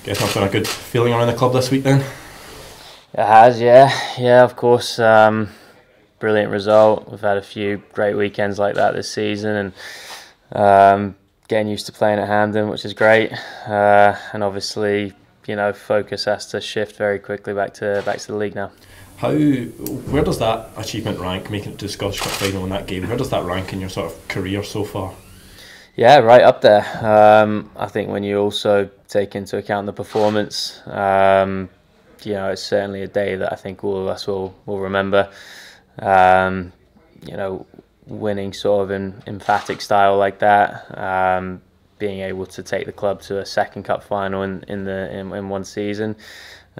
Guess I've got a good feeling around the club this week then. It has, yeah, of course. Brilliant result. We've had a few great weekends like that this season, and getting used to playing at Hampden, which is great. And obviously, focus has to shift very quickly back to the league now. Where does that achievement rank, making it to the Scottish Cup final in that game? Where does that rank in your sort of career so far? Yeah, right up there. I think when you also take into account the performance, it's certainly a day that I think all of us will remember. Winning sort of in emphatic style like that, being able to take the club to a second cup final in one season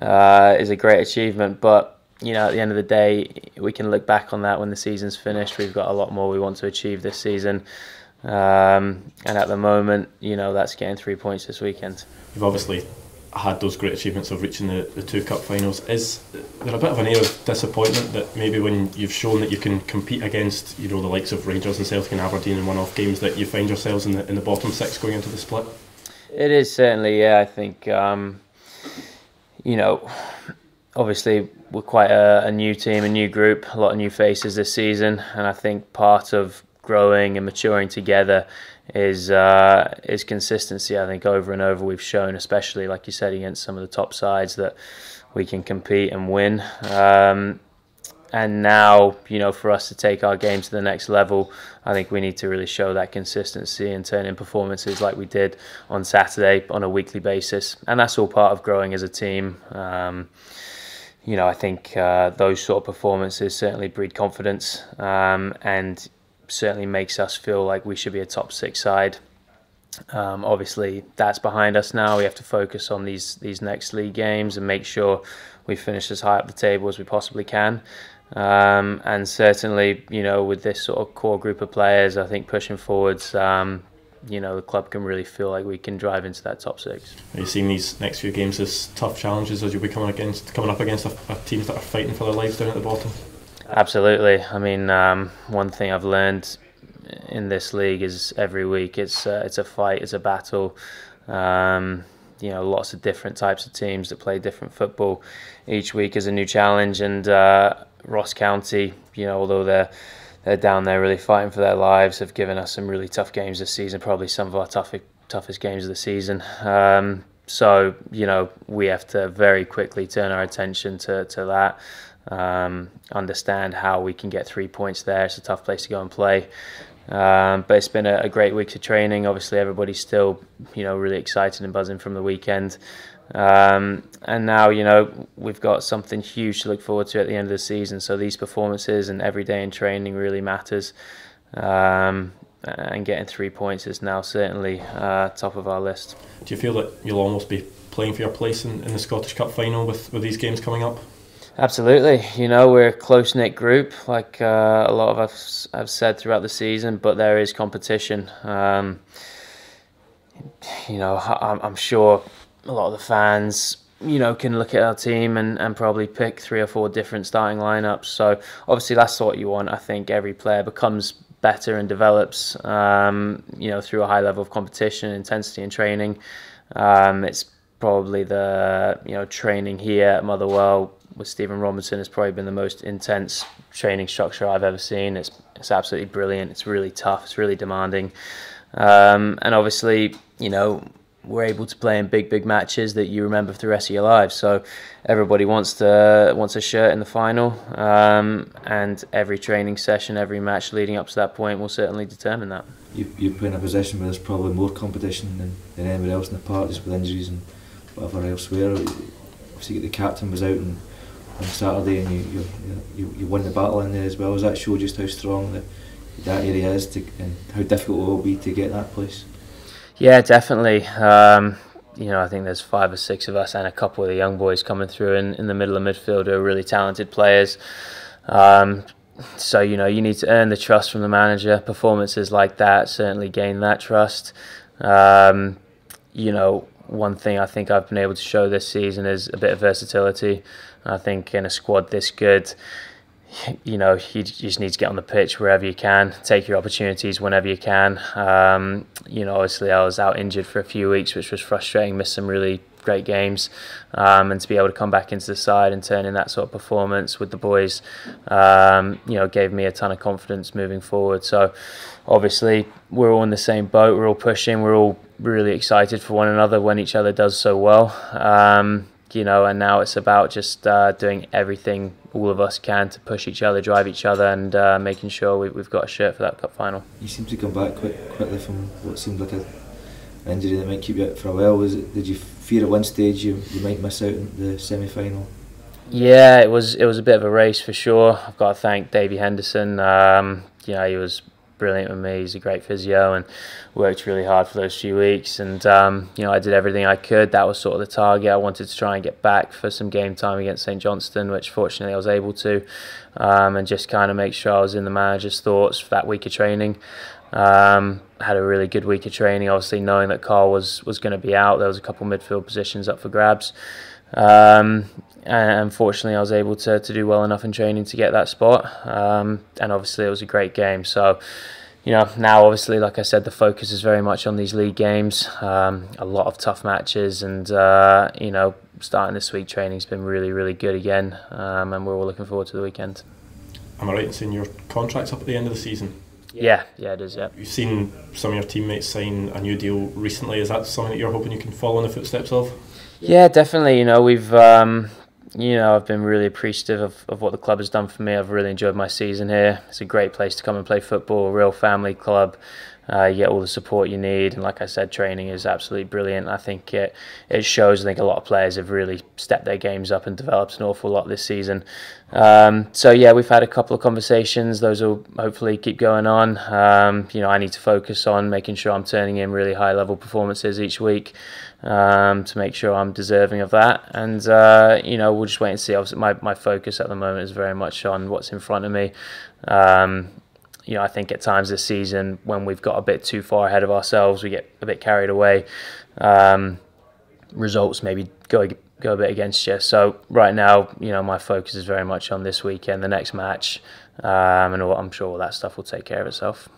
is a great achievement. But at the end of the day, we can look back on that when the season's finished. We've got a lot more we want to achieve this season. And at the moment, that's getting 3 points this weekend. You've obviously had those great achievements of reaching the two cup finals. Is there a bit of an air of disappointment that maybe when you've shown that you can compete against the likes of Rangers and Celtic and Aberdeen in one-off games, that you find yourselves in the bottom six going into the split? It is certainly, yeah. I think obviously we're quite a new team, a new group, a lot of new faces this season, and I think part of growing and maturing together is consistency. I think over and over we've shown, especially like you said, against some of the top sides, that we can compete and win. And now, for us to take our game to the next level, I think we need to really show that consistency and turn in performances like we did on Saturday on a weekly basis. And that's all part of growing as a team. I think those sort of performances certainly breed confidence and certainly makes us feel like we should be a top six side. Obviously, that's behind us now. We have to focus on these next league games and make sure we finish as high up the table as we possibly can. And certainly, with this sort of core group of players, I think pushing forwards, the club can really feel like we can drive into that top six. Are you seeing these next few games as tough challenges as you'll be coming up against a teams that are fighting for their lives down at the bottom? Absolutely. I mean, one thing I've learned in this league is every week it's a fight, it's a battle. Lots of different types of teams that play different football. Each week is a new challenge, and Ross County, although they're down there really fighting for their lives, have given us some really tough games this season, probably some of our toughest games of the season. So, we have to very quickly turn our attention to that. Understand how we can get 3 points there. It's a tough place to go and play, but it's been a great week of training. Obviously everybody's still really excited and buzzing from the weekend, and now we've got something huge to look forward to at the end of the season. So these performances and every day in training really matters, and getting 3 points is now certainly top of our list. Do you feel that you'll almost be playing for your place in the Scottish Cup final with these games coming up? Absolutely. We're a close-knit group, like a lot of us have said throughout the season, but there is competition. I'm sure a lot of the fans, can look at our team and probably pick 3 or 4 different starting lineups. So obviously that's what you want. I think every player becomes better and develops, through a high level of competition, intensity and training. It's probably the, training here at Motherwell with Stephen Robinson has probably been the most intense training structure I've ever seen. It's absolutely brilliant. It's really tough. It's really demanding. And obviously, we're able to play in big matches that you remember for the rest of your lives. So everybody wants a shirt in the final, and every training session, every match leading up to that point will certainly determine that. You play in a position where there's probably more competition than anybody else in the park, just with injuries and whatever elsewhere. Obviously, the captain was out on Saturday, and you won the battle in there as well. Does that show just how strong that area is and how difficult it will be to get that place? Yeah, definitely. I think there's 5 or 6 of us and a couple of the young boys coming through in the middle of midfield who are really talented players. So, you need to earn the trust from the manager. Performances like that certainly gain that trust. One thing I think I've been able to show this season is a bit of versatility. I think in a squad this good, you just need to get on the pitch wherever you can, take your opportunities whenever you can. Obviously I was out injured for a few weeks, which was frustrating, missed some really great games, and to be able to come back into the side and turn in that sort of performance with the boys, gave me a ton of confidence moving forward. So obviously we're all in the same boat, we're all pushing, we're all really excited for one another when each other does so well. And now it's about just doing everything all of us can to push each other, drive each other, and making sure we've got a shirt for that cup final. You seem to come back quickly from what seemed like an injury that might keep you out for a while. Did you fear at one stage you might miss out in the semi-final? Yeah, it was a bit of a race for sure. I've got to thank Davey Henderson. He was brilliant with me. He's a great physio and worked really hard for those few weeks. And I did everything I could. That was sort of the target. I wanted to try and get back for some game time against St Johnstone, which fortunately I was able to, and just kind of make sure I was in the manager's thoughts for that week of training. Had a really good week of training, obviously knowing that Carl was going to be out. There was a couple midfield positions up for grabs. And unfortunately I was able to do well enough in training to get that spot, and obviously it was a great game. So now obviously, like I said, the focus is very much on these league games, a lot of tough matches, and starting this week training's been really good again, and we're all looking forward to the weekend. Am I right in saying your contract's up at the end of the season? Yeah, it is, yeah. You've seen some of your teammates sign a new deal recently. Is that something that you're hoping you can follow in the footsteps of? Yeah, definitely. We've I've been really appreciative of what the club has done for me. I've really enjoyed my season here. It's a great place to come and play football, a real family club. You get all the support you need, and like I said, training is absolutely brilliant. I think it shows. I think a lot of players have really stepped their games up and developed an awful lot this season. We've had a couple of conversations. Those will hopefully keep going on. I need to focus on making sure I'm turning in really high level performances each week, to make sure I'm deserving of that. And we'll just wait and see. Obviously, my focus at the moment is very much on what's in front of me. I think at times this season, when we've got a bit too far ahead of ourselves, we get a bit carried away. Results maybe go a bit against you. So right now, my focus is very much on this weekend, the next match, and I'm sure all that stuff will take care of itself.